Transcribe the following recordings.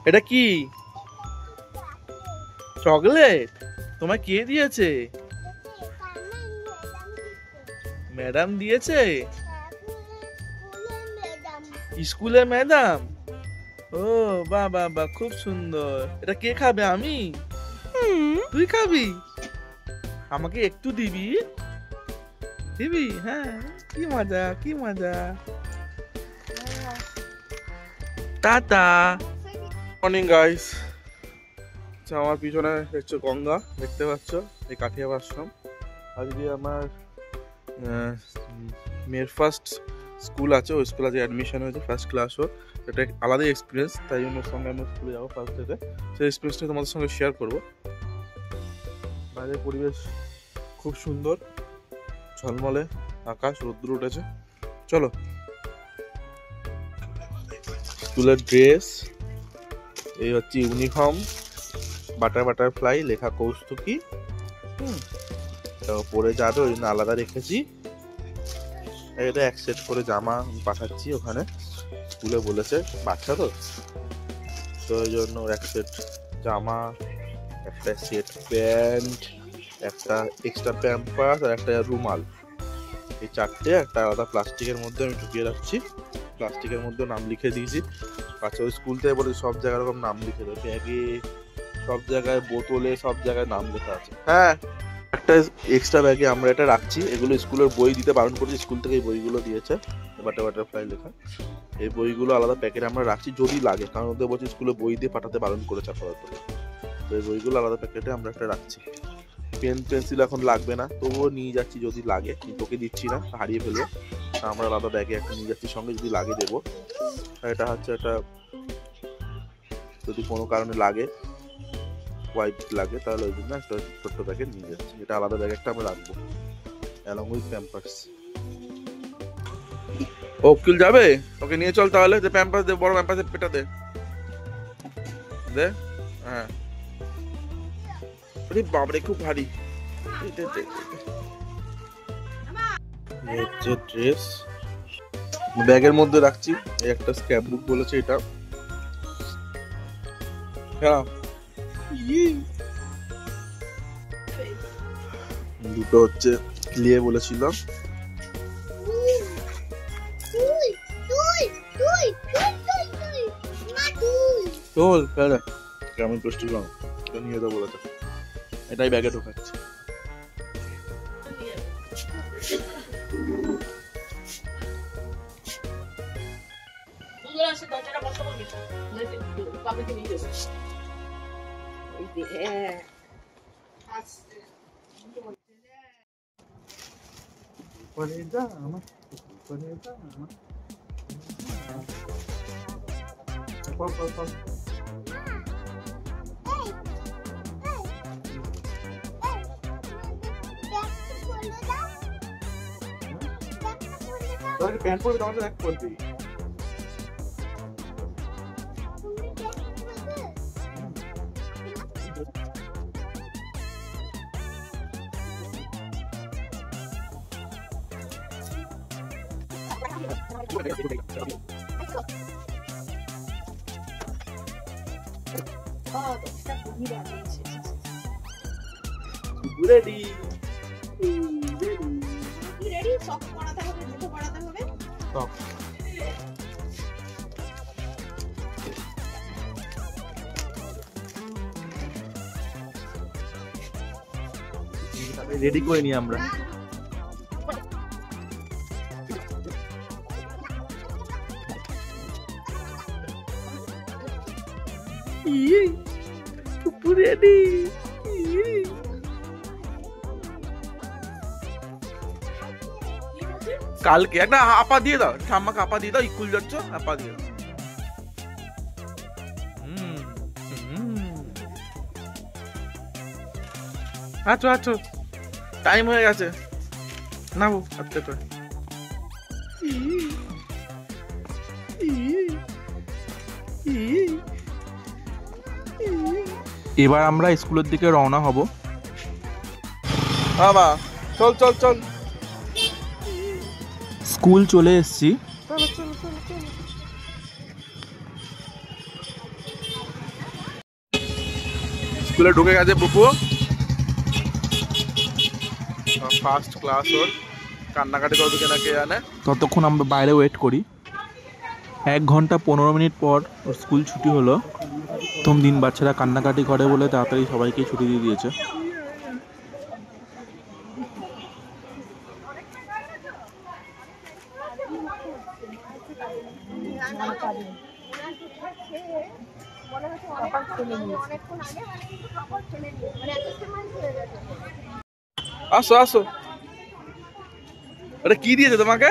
এটা কি চকলেট? তোমায় কে দিয়েছে? ম্যাডাম দিয়েছে? স্কুলে ম্যাডাম? ও বাহ বাহ বাহ, খুব সুন্দর। এটা কে খাবে? আমি? তুই খাবি? আমাকে একটু দিবি? দিবি? হ্যাঁ, কি মজা কি মজা। টাটা। মর্নিং গাইস, আমার পিছনে হচ্ছে গঙ্গা, দেখতে পাচ্ছ, এই কাঠিয়াব আশ্রম। আজকে আমার মেয়ের ফার্স্ট স্কুল আছে, ওই স্কুল আজকে অ্যাডমিশন হয়েছে, ফার্স্ট ক্লাসও। এটা আলাদা এক্সপিরিয়েন্স, তাই জন্য ওর সঙ্গে আমি স্কুলে যাবো ফার্স্ট ডেতে। সেই এক্সপিরিয়েন্সটা তোমাদের সঙ্গে শেয়ার করবো। বাইরের পরিবেশ খুব সুন্দর, ঝলমলে আকাশ, রোদ্দুর উঠেছে। চলো। স্কুলের ড্রেস, এই হচ্ছে ইউনিফর্ম, বাটারফ্লাই, লেখা কৌস্তুকি। পরে যাবে, ওই জন্য আলাদা রেখেছি। এটা এক সেট করে জামা পাঠাচ্ছি ওখানে, স্কুলে বলেছে, বাচ্চা তো, তো ওই জন্য এক সেট জামা, একটা সেট প্যান্ট, একটা এক্সট্রা প্যাম্পাস আর একটা রুমাল, এই চারটে একটা আলাদা প্লাস্টিকের মধ্যে আমি ঢুকিয়ে রাখছি। প্লাস্টিকের মধ্যে নাম লিখে দিয়েছি। বাচ্চা ওই স্কুল থেকে বলে সব জায়গায় এরকম নাম লিখে দেয়, ব্যাগে, সব জায়গায়, বোতলে, সব জায়গায় নাম লেখা আছে। হ্যাঁ, একটা এক্সট্রা ব্যাগে আমরা এটা রাখছি। এগুলো স্কুলের বই দিতে বারণ করেছি, স্কুল থেকে এই বইগুলো দিয়েছে, বাটারফ্লাই লেখা। এই বইগুলো আলাদা প্যাকেটে আমরা রাখছি, যদি লাগে, কারণ ওদের বলছে স্কুলে বই দিয়ে পাঠাতে বারণ করেছে আপাতত। তো এই বইগুলো আলাদা প্যাকেটে আমরা একটা রাখছি। পেন পেন্সিল এখন লাগবে না, তবুও নিয়ে যাচ্ছি যদি লাগে, তোকে দিচ্ছি না, হারিয়ে ফেলবে। আমরা আলাদা ব্যাগে একটা নিয়ে যাচ্ছি সঙ্গে, যদি লাগে দেবো। এটা হচ্ছে একটা, যদি কোনো কারণে লাগে, ওয়াইপ লাগে, তাহলে ওই জন্য একটা ছোট্ট ব্যাগে নিয়ে যাচ্ছি। এটা আলাদা ব্যাগে একটা আমরা রাখবো, অ্যালং উইথ প্যাম্পার্স। ও স্কুল যাবে, ওকে নিয়ে চল তাহলে। যে প্যাম্পাস দে, বড় প্যাম্পাসে পেটা দে, দে। হ্যাঁ, আরে বাবারে, খুব ভারী। হচ্ছে ড্রেস ব্যাগের মধ্যে রাখছি। এই একটা স্ক্র্যাপ বুক বলেছে, এটা হ্যাঁ, দুটো হচ্ছে ক্লিয়ে বলেছিল। চল কেমন কষ্ট নিয়ে তো বলেছে, এটাই ব্যাগে ঢোকাচ্ছে। প্যান্ট পরে তোমাকে এক করবি। রেডি রেডি, সব পড়াতে হবে, জুতো পড়াতে হবে, সব রেডি করে নি আমরা। রেডি কালকে একটা আপা দিয়ে দাও, ঠাম্মাকে আপা দিয়ে দাও, স্কুল যাচ্ছ, আপা দিয়ে দাও। আচ্ছা আচ্ছা, টাইম হয়ে গেছে, নাও আচ্ছা করে। এবার আমরা স্কুলের দিকে রওনা হব। বাবা চল চল চল, স্কুল চলে এসেছি। স্কুলে ঢুকে গেছে পুপু, ফার্স্ট ক্লাস ওর। কান্নাকাটি করবে কিনা কে জানে। ততক্ষণ আমরা বাইরে ওয়েট করি। 1 ঘন্টা 15 মিনিট পর ওর স্কুল ছুটি হলো। প্রথম দিন বাচ্চারা কান্নাকাটি করে বলে তাড়াতাড়ি সবাইকে ছুটি দিয়ে দিয়েছে। আসো আসো, এটা কি দিয়েছে তোমাকে?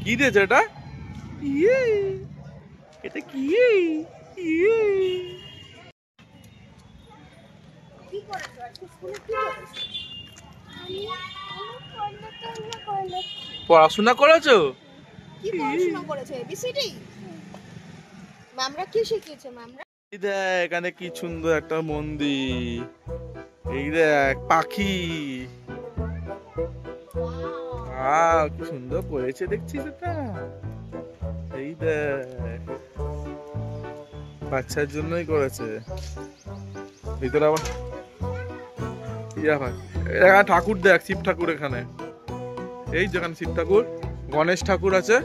কি দিয়েছে এটা? ইয়ে, এটা কি? ইয়ে, পড়াশোনা করেছো? কি পড়াশোনা করেছো? এবিসিডি ম্যামরা কি শিখিয়েছে? ম্যামরা এই দেখ এখানে কি সুন্দর একটা মন্দির, এই দেখ পাখি, কি সুন্দর করেছে দেখছিস এটা? এই দেখ বাচ্চার জন্যই করেছে। ভিতরে আবার এখানে ঠাকুর দেখ, শিব ঠাকুর এখানে। এই যেখানে শিব ঠাকুর, গণেশ ঠাকুর আছে।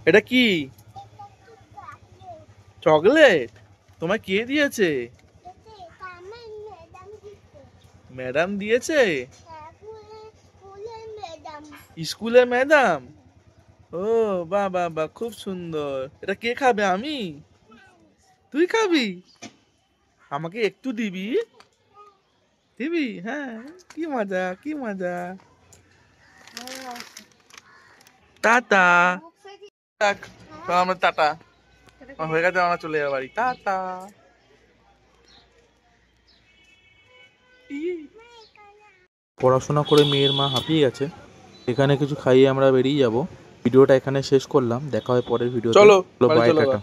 এটা কি চকলেট? তোমায় কে দিয়েছে? ম্যাডাম দিয়েছে? স্কুলের ম্যাডাম? ও বাহ বাহ বাহ, খুব সুন্দর। এটা কে খাবে? আমি? তুই খাবি? আমাকে একটু দিবি? দিবি? হ্যাঁ, কি মজা কি মজা। টাটা। আমরা টাটা হয়ে গেছে, আমরা চলে যাবো বাড়ি। টাটা। পড়াশোনা করে মেয়ের মা হাঁপিয়ে গেছে, এখানে কিছু খাইয়ে আমরা বেরিয়ে যাব। ভিডিওটা এখানে শেষ করলাম, দেখা হয় পরের ভিডিও। চলো বাই, টাটা।